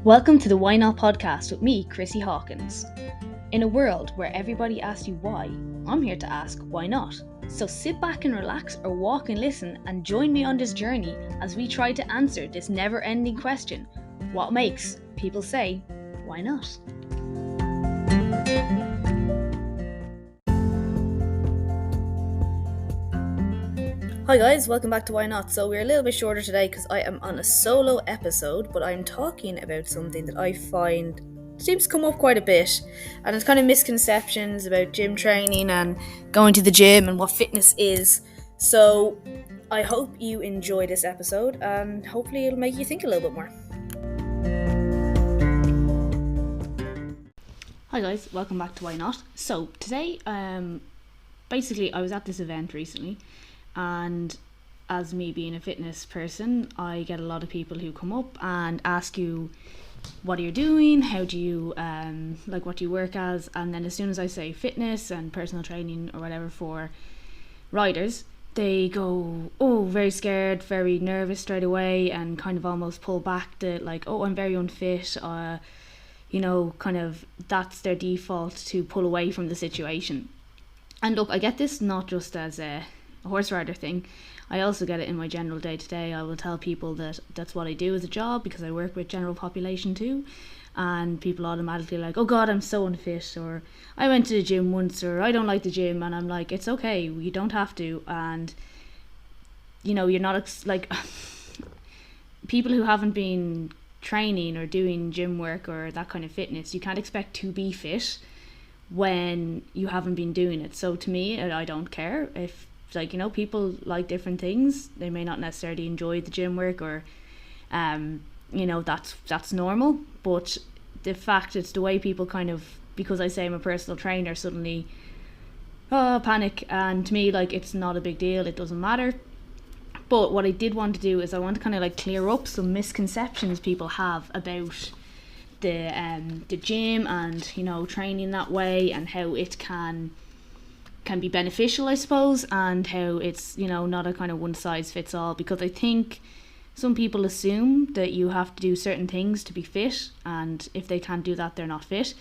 Welcome to the Why Not podcast with me, Chrissy Hawkins. In a world where everybody asks you why, I'm here to ask why not. So sit back and relax or walk and listen and join me on this journey as we try to answer this never-ending question: what makes people say, why not? Hi guys, welcome back to Why Not. So we're a little bit shorter today because I am on a solo episode, but I'm talking about something that I find seems to come up quite a bit, and it's kind of misconceptions about gym training and going to the gym and what fitness is. So I hope you enjoy this episode and hopefully it'll make you think a little bit more. Hi guys, welcome back to Why Not. So today, basically I was at this event recently, and as me being a fitness person, I get a lot of people who come up and ask you, what are you doing? How do you, what do you work as? And then as soon as I say fitness and personal training or whatever for riders, they go, oh, very scared, very nervous straight away, and kind of almost pull back I'm very unfit. Kind of that's their default to pull away from the situation. And look, I get this not just as a horse rider thing. I also get it in my general day-to-day. I will tell people that that's what I do as a job because I work with general population too, and people automatically like, oh god, I'm so unfit, or I went to the gym once, or I don't like the gym. And I'm like, it's okay, you don't have to. And you're not people who haven't been training or doing gym work or that kind of fitness, you can't expect to be fit when you haven't been doing it. So to me, I don't care if people like different things. They may not necessarily enjoy the gym work, or that's normal. But the fact it's the way people kind of, because I say I'm a personal trainer, suddenly panic. And to me, it's not a big deal, it doesn't matter. But what I did want to do is I want to kind of clear up some misconceptions people have about the gym and training that way, and how it can be beneficial, I suppose, and how it's not a kind of one size fits all. Because I think some people assume that you have to do certain things to be fit, and if they can't do that, they're not fit.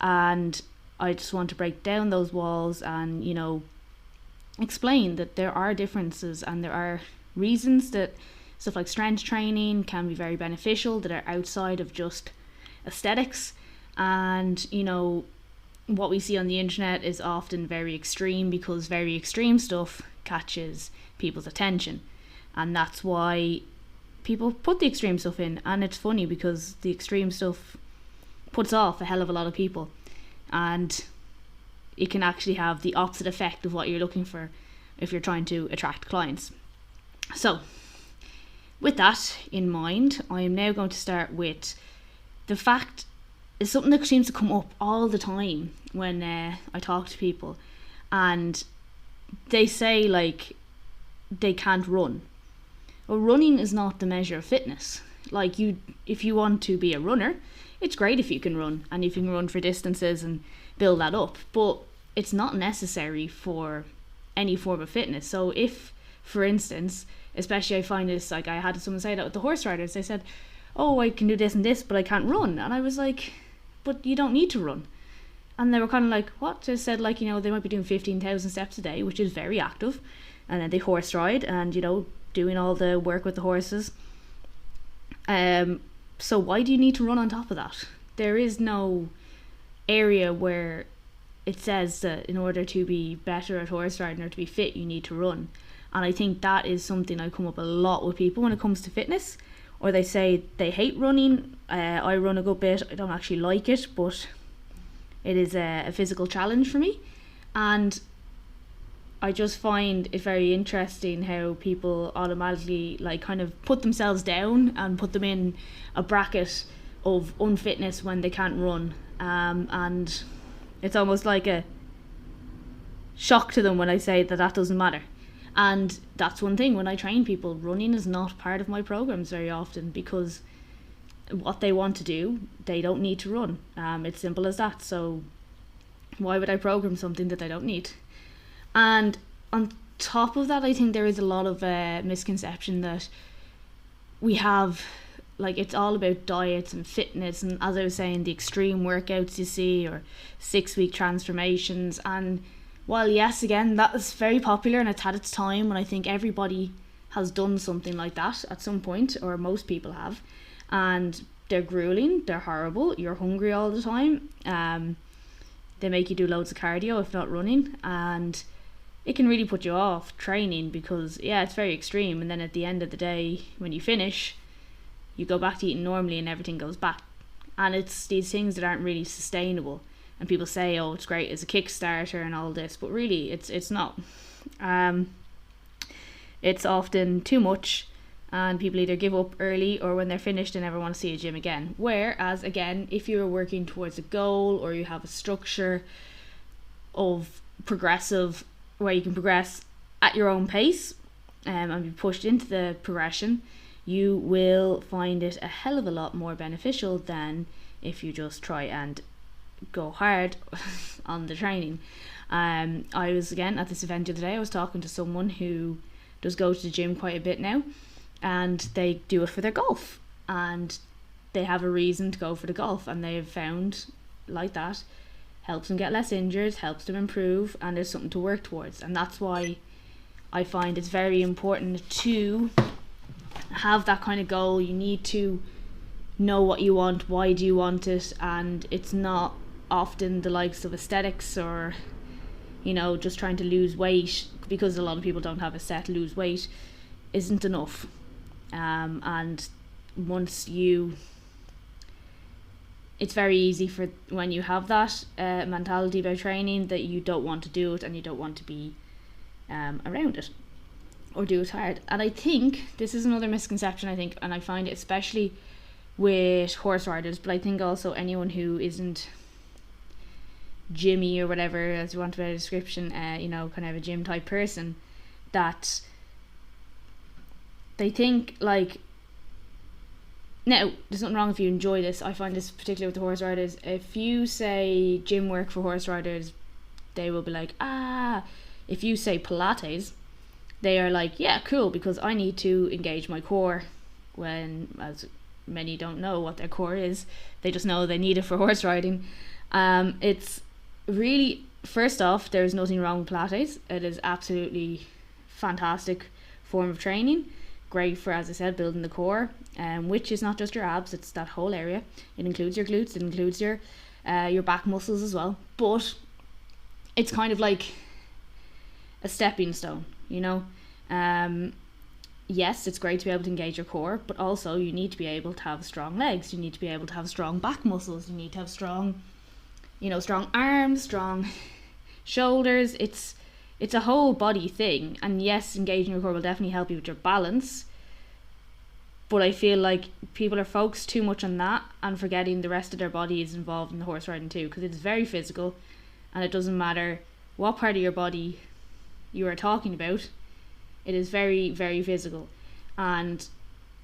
And I just want to break down those walls and explain that there are differences, and there are reasons that stuff like strength training can be very beneficial that are outside of just aesthetics. And what we see on the internet is often very extreme, because very extreme stuff catches people's attention, and that's why people put the extreme stuff in. And it's funny because the extreme stuff puts off a hell of a lot of people, and it can actually have the opposite effect of what you're looking for if you're trying to attract clients. So with that in mind, I am now going to start with the fact is something that seems to come up all the time when I talk to people, and they say they can't run. Well, running is not the measure of fitness. If you want to be a runner, it's great if you can run, and if you can run for distances and build that up, but it's not necessary for any form of fitness. So if, for instance, especially I find this, I had someone say that with the horse riders, they said, oh, I can do this and this, but I can't run. And I was like, but you don't need to run. And they were kind of like, what? They said they might be doing 15,000 steps a day, which is very active, and then they horse ride and doing all the work with the horses. So why do you need to run on top of that? There is no area where it says that in order to be better at horse riding or to be fit, you need to run. And I think that is something I come up a lot with people when it comes to fitness. Or they say they hate running. I run a good bit. I don't actually like it, but it is a physical challenge for me. And I just find it very interesting how people automatically kind of put themselves down and put them in a bracket of unfitness when they can't run. And it's almost like a shock to them when I say that doesn't matter. And that's one thing, when I train people, running is not part of my programs very often, because what they want to do, they don't need to run. It's simple as that. So why would I program something that they don't need? And on top of that, I think there is a lot of misconception that we have like it's all about diets and fitness, and as I was saying, the extreme workouts you see, or 6-week transformations. And while yes, again, that is very popular and it's had its time, and I think everybody has done something like that at some point, or most people have, and they're grueling, they're horrible, you're hungry all the time, they make you do loads of cardio if not running, and it can really put you off training because it's very extreme. And then at the end of the day, when you finish, you go back to eating normally and everything goes back, and it's these things that aren't really sustainable. And people say, oh, it's great as a Kickstarter and all this, but really it's not. It's often too much, and people either give up early, or when they're finished they never want to see a gym again. Whereas again, if you're working towards a goal, or you have a structure of progressive, where you can progress at your own pace, and be pushed into the progression, you will find it a hell of a lot more beneficial than if you just try and go hard on the training. I was again at this event the other day. I was talking to someone who does go to the gym quite a bit now, and they do it for their golf, and they have a reason to go for the golf, and they have found like that helps them get less injured, helps them improve, and there's something to work towards. And that's why I find it's very important to have that kind of goal. You need to know what you want, why do you want it, and it's not often the likes of aesthetics, or just trying to lose weight, because a lot of people don't have a set lose weight isn't enough. And once it's very easy for when you have that mentality about training, that you don't want to do it and you don't want to be around it or do it hard. And I think this is another misconception, and I find it especially with horse riders, but I think also anyone who isn't gymmy or whatever, as you want to a description, kind of a gym type person, that they think like, now there's nothing wrong if you enjoy this. I find this particularly with the horse riders. If you say gym work for horse riders, they will be like, if you say Pilates, they are like, yeah, cool, because I need to engage my core, when as many don't know what their core is, they just know they need it for horse riding. It's really, first off, there's nothing wrong with Pilates. It is absolutely fantastic form of training, great for, as I said, building the core, which is not just your abs, it's that whole area. It includes your glutes, it includes your back muscles as well, but it's kind of like a stepping stone, yes, it's great to be able to engage your core, but also you need to be able to have strong legs, you need to be able to have strong back muscles, you need to have strong arms, strong shoulders. It's a whole body thing. And yes, engaging your core will definitely help you with your balance, but I feel like people are focused too much on that and forgetting the rest of their body is involved in the horse riding too, because it's very physical, and it doesn't matter what part of your body you are talking about, it is very, very physical. And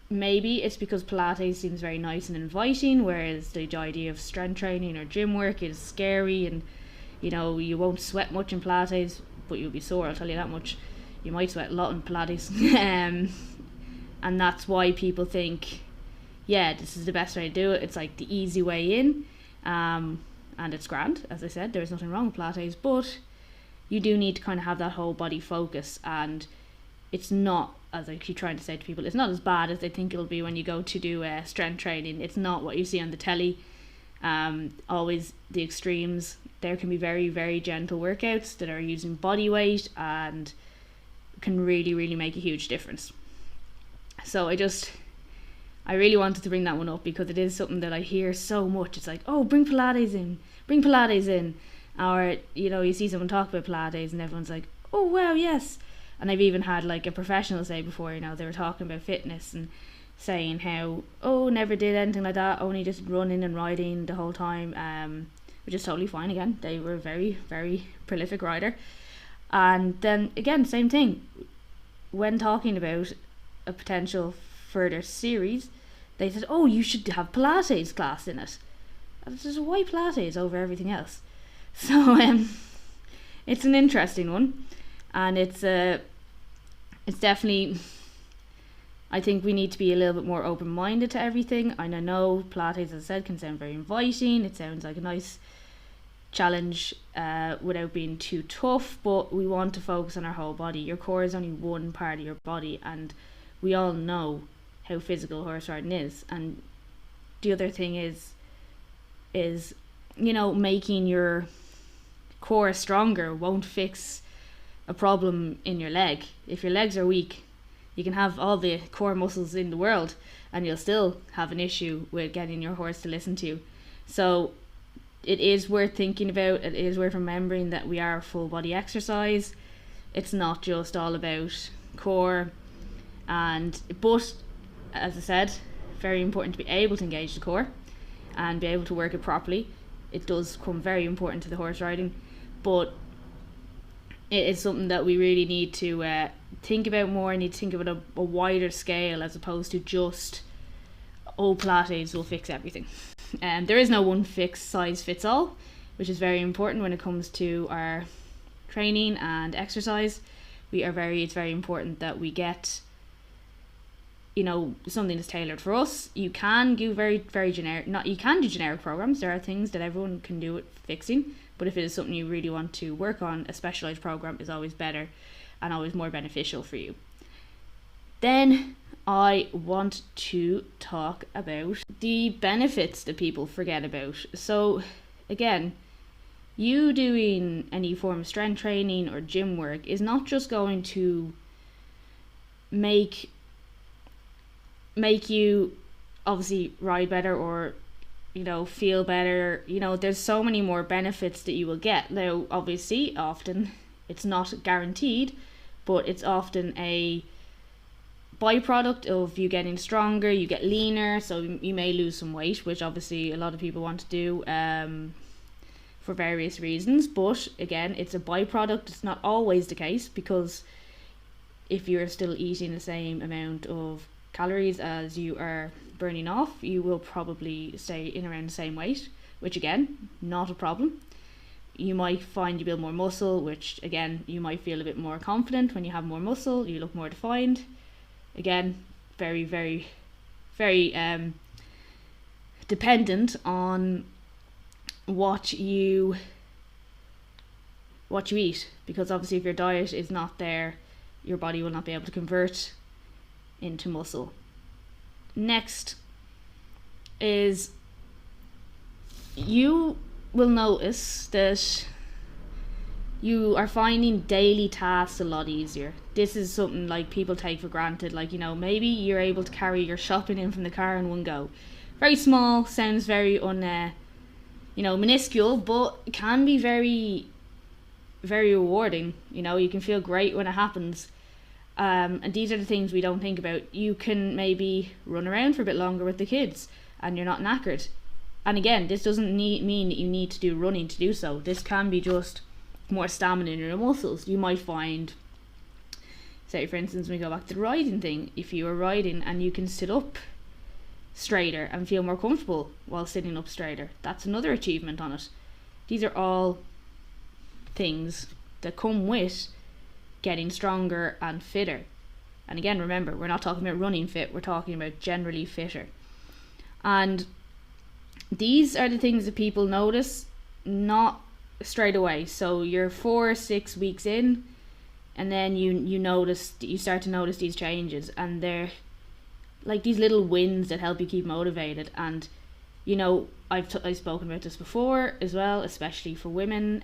maybe it's because Pilates seems very nice and inviting, whereas the idea of strength training or gym work is scary, and you won't sweat much in Pilates, but you'll be sore, I'll tell you that much. You might sweat a lot in Pilates. And that's why people think, this is the best way to do it. It's like the easy way in, and it's grand. As I said, there's nothing wrong with Pilates, but you do need to kind of have that whole body focus, and it's not, as I keep trying to say to people, it's not as bad as they think it'll be when you go to do strength training. It's not what you see on the telly, always the extremes. There can be very, very gentle workouts that are using body weight and can really, really make a huge difference. So I really wanted to bring that one up, because it is something that I hear so much. It's like, oh, bring Pilates in, or you see someone talk about Pilates and everyone's like, oh wow, yes. And I've even had like a professional say before, they were talking about fitness and saying how, oh, never did anything like that, only just running and riding the whole time, which is totally fine. Again, they were a very, very prolific rider. And then again, same thing, when talking about a potential further series, they said, oh, you should have Pilates class in it. I said, why Pilates over everything else? So it's an interesting one, and it's definitely I think we need to be a little bit more open-minded to everything. And I know Pilates, as I said, can sound very inviting. It sounds like a nice challenge without being too tough, but we want to focus on our whole body. Your core is only one part of your body, and we all know how physical horse riding is. And the other thing is making your core stronger won't fix a problem in your leg. If your legs are weak, you can have all the core muscles in the world and you'll still have an issue with getting your horse to listen to you. So it is worth thinking about. It is worth remembering that we are a full body exercise. It's not just all about core, but as I said, very important to be able to engage the core and be able to work it properly. It does come very important to the horse riding, but it is something that we really need to think about more. Need to think about a wider scale, as opposed to just, Pilates will fix everything. There is no one fixed size fits all, which is very important when it comes to our training and exercise. It's very important that we get something that's tailored for us. You can do very, very generic, you can do generic programs. There are things that everyone can do with fixing, but if it is something you really want to work on, a specialized program is always better and always more beneficial for you. Then I want to talk about the benefits that people forget about. So again, you doing any form of strength training or gym work is not just going to make you obviously ride better or feel better. There's so many more benefits that you will get. Now obviously often it's not guaranteed, but it's often a byproduct of you getting stronger. You get leaner, so you may lose some weight, which obviously a lot of people want to do for various reasons. But again, it's a byproduct. It's not always the case, because if you're still eating the same amount of calories as you are burning off, you will probably stay in around the same weight, which again, not a problem. You might find you build more muscle, which again, you might feel a bit more confident when you have more muscle. You look more defined. Again, very, very, very dependent on what you eat, because obviously if your diet is not there, your body will not be able to convert into muscle. Next is, you will notice that you are finding daily tasks a lot easier. This is something like people take for granted. Maybe you're able to carry your shopping in from the car in one go. Very small, sounds very minuscule, but it can be very, very rewarding. You can feel great when it happens. And these are the things we don't think about. You can maybe run around for a bit longer with the kids and you're not knackered. And again, this doesn't mean that you need to do running to do so. This can be just more stamina in your muscles. You might find, say for instance, when we go back to the riding thing, if you are riding and you can sit up straighter and feel more comfortable while sitting up straighter, that's another achievement on it. These are all things that come with getting stronger and fitter. And again, remember, we're not talking about running fit, we're talking about generally fitter. And these are the things that people notice not straight away. So you're 4 or 6 weeks in, and then you start to notice these changes, and they're like these little wins that help you keep motivated. And I've spoken about this before as well, especially for women.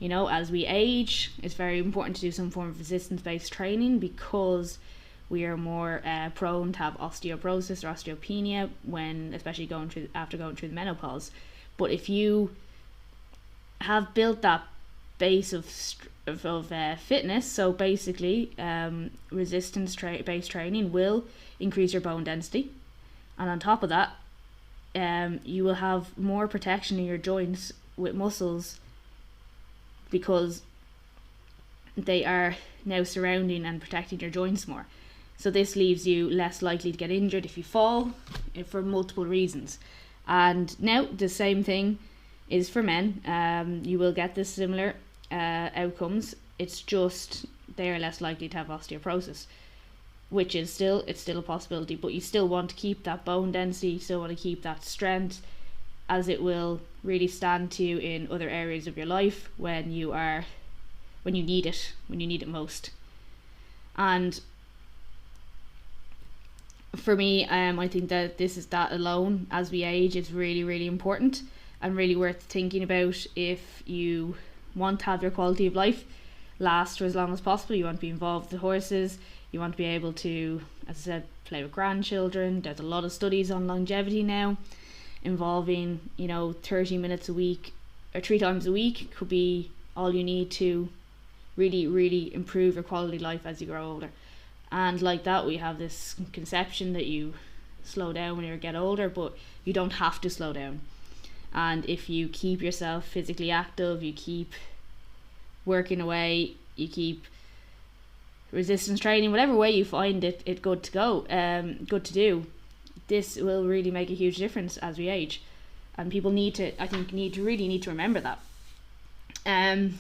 As we age, it's very important to do some form of resistance-based training, because we are more prone to have osteoporosis or osteopenia especially after going through the menopause. But if you have built that base of fitness, so basically resistance-based training will increase your bone density, and on top of that, you will have more protection in your joints with muscles, because they are now surrounding and protecting your joints more. So this leaves you less likely to get injured if you fall, for multiple reasons. And now the same thing is for men. You will get this similar outcomes. It's just they are less likely to have osteoporosis. which is still a possibility, but you still want to keep that bone density, you still want to keep that strength, as it will really stand to you in other areas of your life when you need it most. And for me, I think that alone, as we age, is really, really important and really worth thinking about. If you want to have your quality of life last for as long as possible, you want to be involved with the horses, you want to be able to, as I said, play with grandchildren. There's a lot of studies on longevity now involving 30 minutes a week or 3 times a week could be all you need to really, really improve your quality of life as you grow older. And like that, we have this conception that you slow down when you get older, but you don't have to slow down. And if you keep yourself physically active, you keep working away, you keep resistance training, whatever way you find it good to go, good to do, this will really make a huge difference as we age. And people need to remember that. And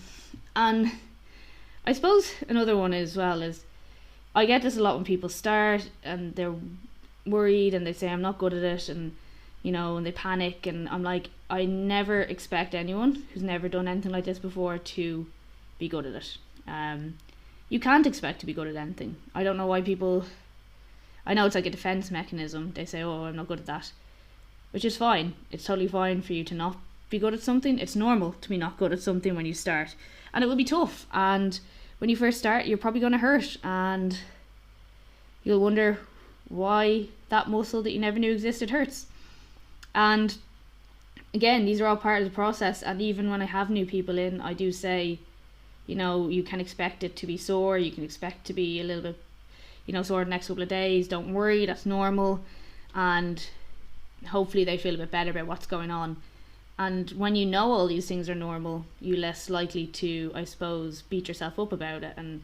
I suppose another one as well is, I get this a lot when people start and they're worried and they say I'm not good at it, and and they panic, and I'm like, I never expect anyone who's never done anything like this before to be good at it. You can't expect to be good at anything. I don't know why people, I know it's like a defense mechanism. They say, oh, I'm not good at that, which is fine. It's totally fine for you to not be good at something. It's normal to be not good at something when you start, and it will be tough. And when you first start, you're probably going to hurt, and you'll wonder why that muscle that you never knew existed hurts. And again, these are all part of the process. And even when I have new people in, I do say, you can expect it to be sore, you can expect to be a little bit sore the next couple of days. Don't worry, that's normal. And hopefully they feel a bit better about what's going on. And when you know all these things are normal, you're less likely to, I suppose, beat yourself up about it. And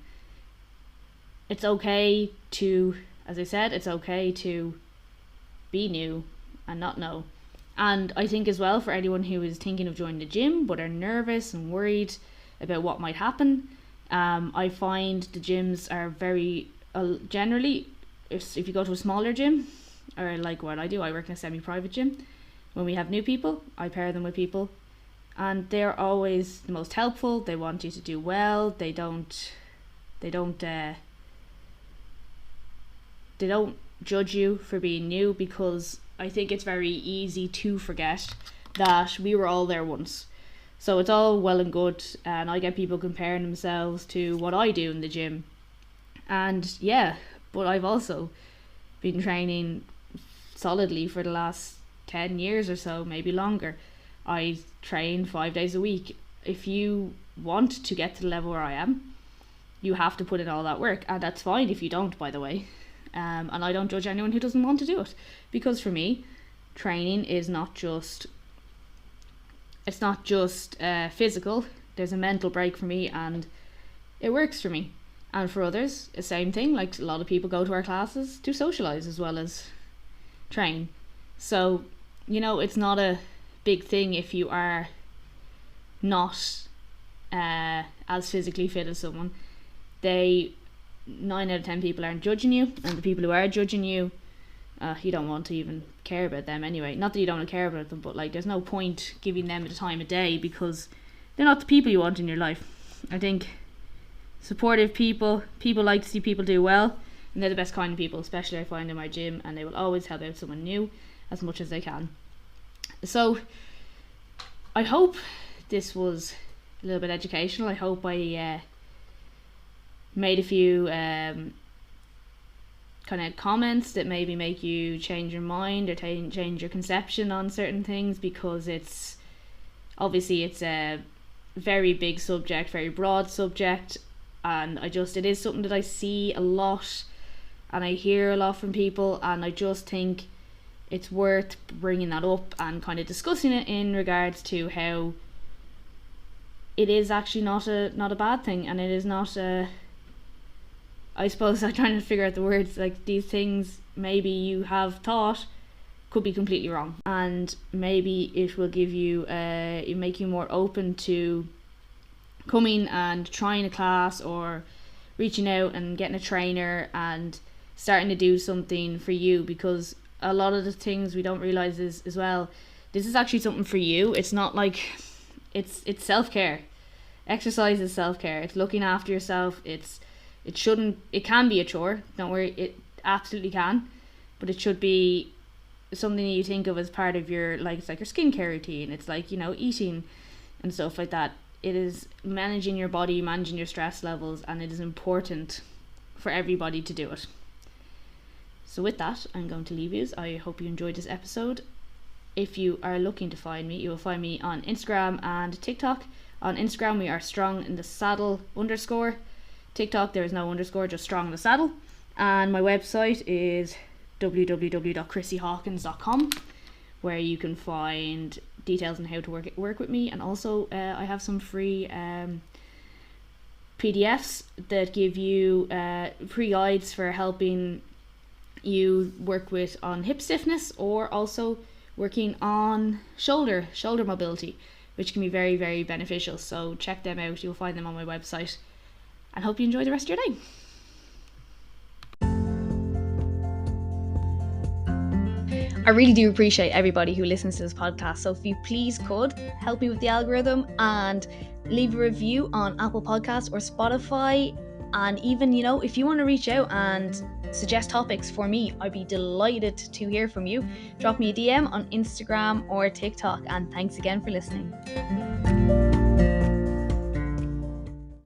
it's okay to, as I said, it's okay to be new and not know. And I think as well, for anyone who is thinking of joining the gym but are nervous and worried about what might happen, I find the gyms are very, generally, if you go to a smaller gym, or like what I do, I work in a semi-private gym. When we have new people, I pair them with people, and they're always the most helpful. They want you to do well. They don't judge you for being new, because I think it's very easy to forget that we were all there once. So it's all well and good, and I get people comparing themselves to what I do in the gym. And yeah, but I've also been training solidly for the last 10 years or so, maybe longer. I train 5 days a week. If you want to get to the level where I am, you have to put in all that work, and that's fine if you don't, by the way. And I don't judge anyone who doesn't want to do it, because for me, training is not just physical. There's a mental break for me, and it works for me. And for others, the same thing. Like, a lot of people go to our classes to socialize as well as train. So it's not a big thing if you are not as physically fit as someone. 9 out of 10 people aren't judging you, and the people who are judging you, you don't want to even care about them anyway. Not that you don't want to care about them, but like, there's no point giving them the time of day, because they're not the people you want in your life. I think supportive people like to see people do well, and they're the best kind of people, especially I find in my gym, and they will always help out someone new as much as they can. So I hope this was a little bit educational. I hope I made a few kind of comments that maybe make you change your mind or change your conception on certain things, because it's a very big subject, very broad subject, and it is something that I see a lot and I hear a lot from people, and I just think it's worth bringing that up and kind of discussing it in regards to how it is actually not a bad thing, and it is not I suppose I'm trying to figure out the words, like, these things maybe you have thought could be completely wrong, and maybe it will give you make you more open to coming and trying a class or reaching out and getting a trainer and starting to do something for you, because a lot of the things we don't realize is as well, this is actually something for you. It's not like it's self-care. Exercise is self-care. It's looking after yourself. It can be a chore, don't worry, it absolutely can, but it should be something that you think of as part of your, like, it's like your skincare routine. It's like, you know, eating and stuff like that. It is managing your body, managing your stress levels, and it is important for everybody to do it. So with that, I'm going to leave you. I hope you enjoyed this episode. If you are looking to find me, you will find me on Instagram and TikTok. On Instagram, we are strong in the saddle _ TikTok, there is no underscore, just strong in the saddle. And my website is www.chrissyhawkins.com, where you can find details on how to work with me. And also I have some free PDFs that give you free guides for helping you work with on hip stiffness, or also working on shoulder mobility, which can be very, very beneficial. So check them out. You'll find them on my website, and hope you enjoy the rest of your day. I really do appreciate everybody who listens to this podcast. So if you please could help me with the algorithm and leave a review on Apple Podcasts or Spotify. And even, you know, if you want to reach out and suggest topics for me, I'd be delighted to hear from you. Drop me a DM on Instagram or TikTok. And thanks again for listening.